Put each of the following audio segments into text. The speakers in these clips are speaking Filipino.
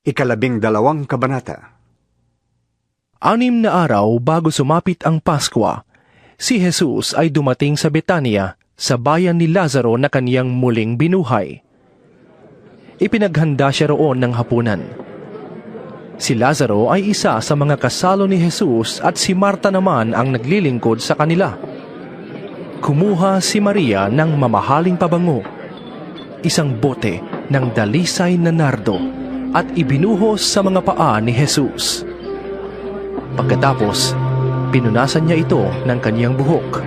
12 kabanata. 6 na araw bago sumapit ang Paskwa, si Jesus ay dumating sa Betania, sa bayan ni Lazaro na kaniyang muling binuhay. Ipinaghanda siya roon ng hapunan. Si Lazaro ay isa sa mga kasalo ni Jesus at si Marta naman ang naglilingkod sa kanila. Kumuha si Maria ng mamahaling pabango, isang bote ng dalisay na nardo, at ibinuhos sa mga paa ni Jesus. Pagkatapos, pinunasan niya ito ng kaniyang buhok.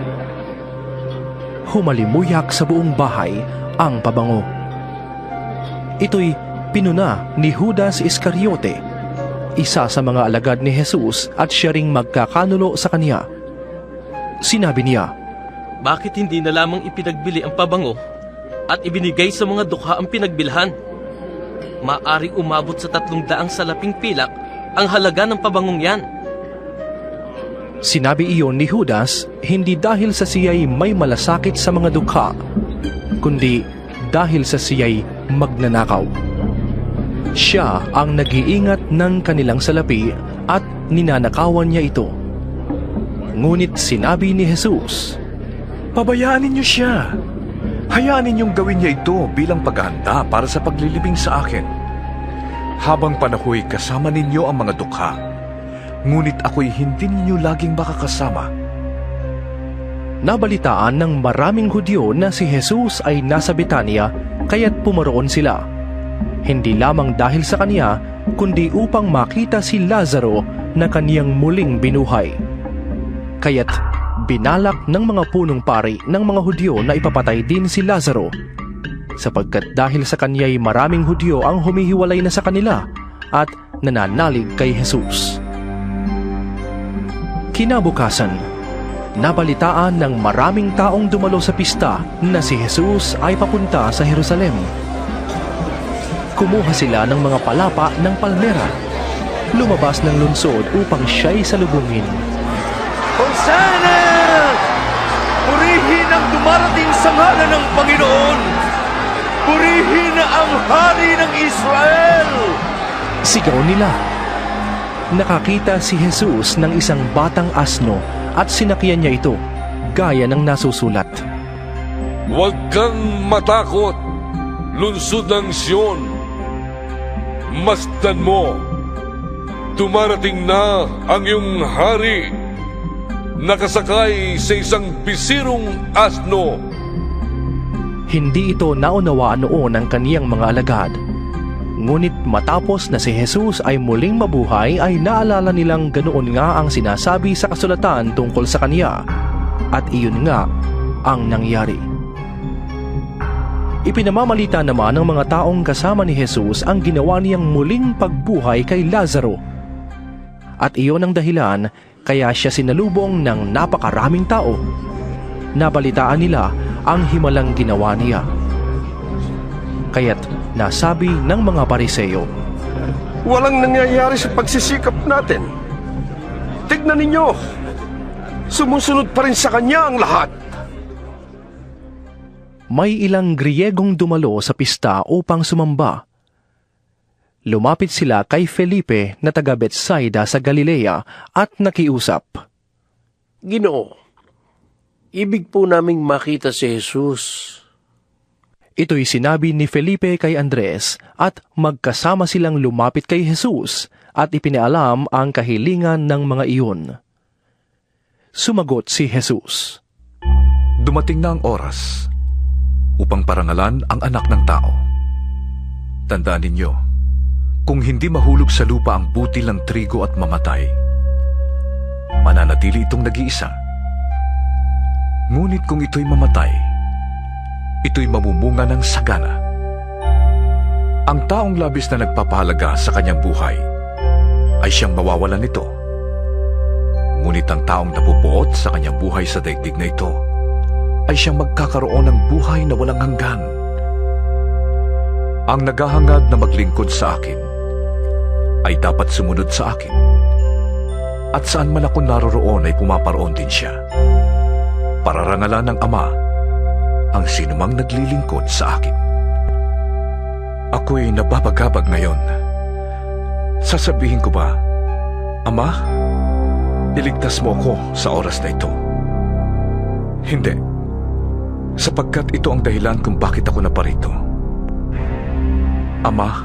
Humalimuyak sa buong bahay ang pabango. Ito'y pinuna ni Judas Iscariote, isa sa mga alagad ni Jesus at siya ring magkakanulo sa kaniya. Sinabi niya, "Bakit hindi na lamang ipinagbili ang pabango at ibinigay sa mga dukha ang pinagbilhan? Maaring umabot sa 300 salaping pilak ang halaga ng pabangong yan." Sinabi iyon ni Judas hindi dahil sa siya'y may malasakit sa mga dukha, kundi dahil sa siya'y magnanakaw. Siya ang nag-iingat ng kanilang salapi at ninanakawan niya ito. Ngunit sinabi ni Jesus, "Pabayaan ninyo siya. Hayaan ninyong gawin niya ito bilang paghahanda para sa paglilibing sa akin. Habang panahoy kasama ninyo ang mga dukha, ngunit ako'y hindi ninyo laging makakasama." Nabalitaan ng maraming Hudyo na si Jesus ay nasa Betania, kaya't pumaroon sila. Hindi lamang dahil sa kaniya, kundi upang makita si Lazaro na kaniyang muling binuhay. Kaya't binalak ng mga punong pari ng mga Hudyo na ipapatay din si Lazaro, sapagkat dahil sa kanya'y maraming Hudyo ang humihiwalay na sa kanila at nananalig kay Jesus. Kinabukasan, nabalitaan ng maraming taong dumalo sa pista na si Jesus ay papunta sa Jerusalem. Kumuha sila ng mga palapa ng palmera, lumabas ng lungsod upang siya'y salubungin. "Hosanna! Purihin ang dumarating sa ngalan ng Panginoon! Purihin ang Hari ng Israel!" Sigaw nila. Nakakita si Jesus ng isang batang asno at sinakyan niya ito, gaya ng nasusulat. "Huwag kang matakot, lungsod ng Siyon. Masdan mo, dumarating na ang iyong hari, nakasakay sa isang bisirong asno." Hindi ito naunawaan noon ng kaniyang mga alagad. Ngunit matapos na si Jesus ay muling mabuhay, ay naalala nilang ganoon nga ang sinasabi sa kasulatan tungkol sa kaniya, at iyon nga ang nangyari. Ipinamamalita naman ng mga taong kasama ni Jesus ang ginawa niyang muling pagbuhay kay Lazaro. At iyon ang dahilan kaya siya sinalubong ng napakaraming tao. Nabalitaan nila ang himalang ginawa niya. Kaya't nasabi ng mga Pariseo, "Walang nangyayari sa pagsisikap natin. Tignan ninyo, sumusunod pa rin sa kanya ang lahat." May ilang Griyegong dumalo sa pista upang sumamba. Lumapit sila kay Felipe na taga Betsaida sa Galilea at nakiusap. "Ginoo, ibig po naming makita si Jesus." Ito'y sinabi ni Felipe kay Andres at magkasama silang lumapit kay Jesus at ipinaalam ang kahilingan ng mga iyon. Sumagot si Jesus, Dumating na ang oras upang parangalan ang anak ng tao. Tandaan ninyo, kung hindi mahulog sa lupa ang butil ng trigo at mamatay, mananatili itong nag-iisa. Ngunit kung ito'y mamatay, ito'y mamumunga ng sagana. Ang taong labis na nagpapahalaga sa kanyang buhay ay siyang mawawalan nito. Ngunit ang taong nabubuot sa kanyang buhay sa daigdig na ito ay siyang magkakaroon ng buhay na walang hanggan. Ang naghahangad na maglingkod sa akin ay dapat sumunod sa akin. At saan man ako naroroon ay pumaparoon din siya. Pararangalan ng Ama ang sinumang naglilingkod sa akin. Ako'y nababagabag ngayon Sasabihin ko ba, Ama, iligtas mo ako sa oras na ito? Hindi, sapagkat ito ang dahilan kung bakit ako naparito. Ama,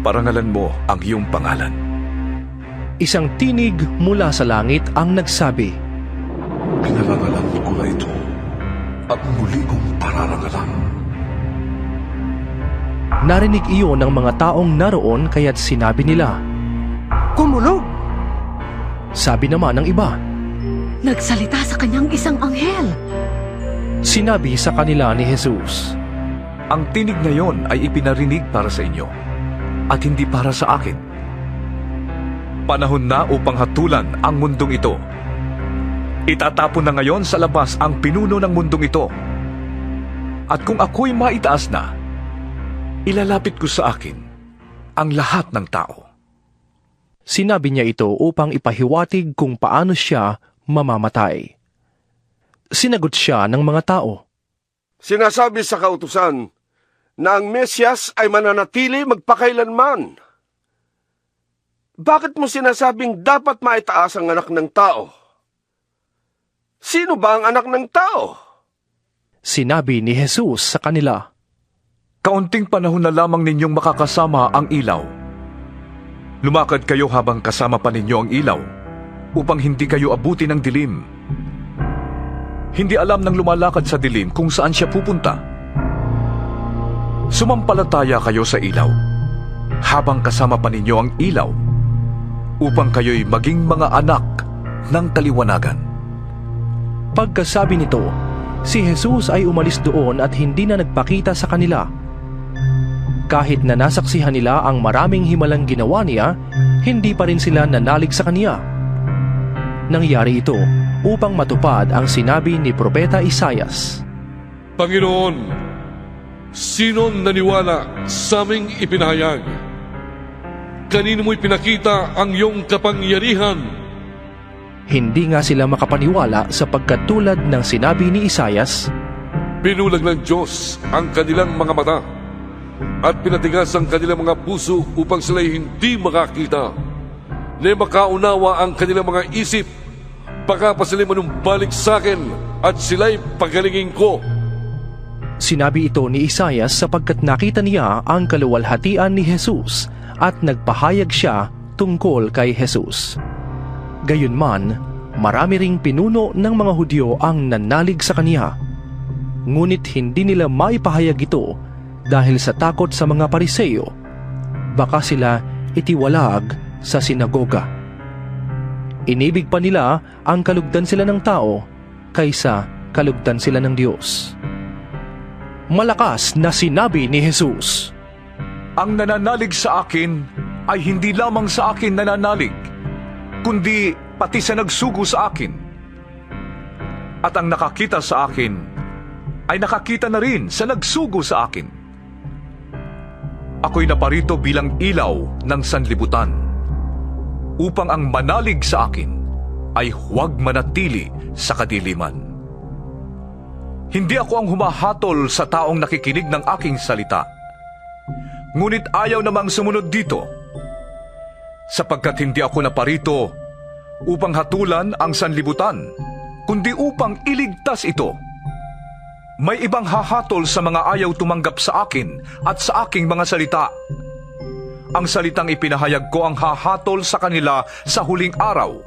parangalan mo ang iyong pangalan. Isang tinig mula sa langit ang nagsabi, Pinarangalan ko na ito at muli kong pararangalan. Narinig iyon ng mga taong naroon kaya't sinabi nila, Kumulog! sabi naman ng iba. Nagsalita sa kanyang isang anghel. Sinabi sa kanila ni Jesus, Ang tinig na yon ay ipinarinig para sa inyo at hindi para sa akin. Panahon na upang hatulan ang mundong ito. Itatapon na ngayon sa labas ang pinuno ng mundong ito. At kung ako'y maitaas na, ilalapit ko sa akin ang lahat ng tao. Sinabi niya ito upang ipahiwatig kung paano siya mamamatay. Sinagot siya ng mga tao, Sinasabi sa kautusan na ang Mesyas ay mananatili magpakailanman. Bakit mo sinasabing dapat maitaas ang anak ng tao? Sino ba ang anak ng tao? Sinabi ni Jesus sa kanila, Kaunting panahon na lamang ninyong makakasama ang ilaw. Lumakad kayo habang kasama pa ninyo ang ilaw, upang hindi kayo abuti ng dilim. Hindi alam ng lumalakad sa dilim kung saan siya pupunta. Sumampalataya kayo sa ilaw, habang kasama pa ninyo ang ilaw, upang kayo'y maging mga anak ng kaliwanagan. Pagkasabi nito, si Jesus ay umalis doon at hindi na nagpakita sa kanila. Kahit na nasaksihan nila ang maraming himalang ginawa niya, hindi pa rin sila nanalig sa kanya. Nangyari ito upang matupad ang sinabi ni Propeta Isaias. Panginoon, sino naniwala sa aming ipinahayag? Kanino mo'y pinakita ang iyong kapangyarihan? Hindi nga sila makapaniwala sapagkat tulad ng sinabi ni Isaias, Binulag ng Diyos ang kanilang mga mata at pinatigas ang kanilang mga puso upang sila'y hindi makakita, na makaunawa ang kanilang mga isip, baka pa sila'y manumbalik sa akin at sila'y pagalingin ko. Sinabi ito ni Isaias sapagkat nakita niya ang kaluwalhatian ni Jesus at nagpahayag siya tungkol kay Jesus. Gayunman, marami ring pinuno ng mga Hudyo ang nanalig sa kanya. Ngunit hindi nila maipahayag ito dahil sa takot sa mga Pariseo. Baka sila itiwalag sa sinagoga. Inibig pa nila ang kalugdan sila ng tao kaysa kalugdan sila ng Diyos. Malakas na sinabi ni Jesus, Ang nananalig sa akin ay hindi lamang sa akin nananalig, kundi pati sa nagsugo sa akin. At ang nakakita sa akin ay nakakita na rin sa nagsugo sa akin. Ako'y naparito bilang ilaw ng sanlibutan, upang ang manalig sa akin ay huwag manatili sa kadiliman. Hindi ako ang humahatol sa taong nakikinig ng aking salita, ngunit ayaw namang sumunod dito, sapagkat hindi ako naparito upang hatulan ang sanlibutan, kundi upang iligtas ito. May ibang hahatol sa mga ayaw tumanggap sa akin at sa aking mga salita. Ang salitang ipinahayag ko ang hahatol sa kanila sa huling araw,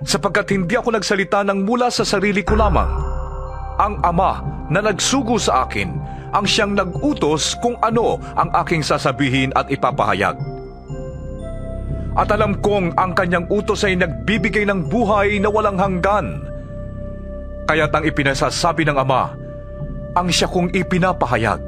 sapagkat hindi ako nagsalita ng mula sa sarili ko lamang. Ang Ama na nagsugo sa akin ang siyang nag-utos kung ano ang aking sasabihin at ipapahayag. At alam kong ang kanyang utos ay nagbibigay ng buhay na walang hanggan. Kaya't ang ipinasasabi ng Ama, ang siya kong ipinapahayag.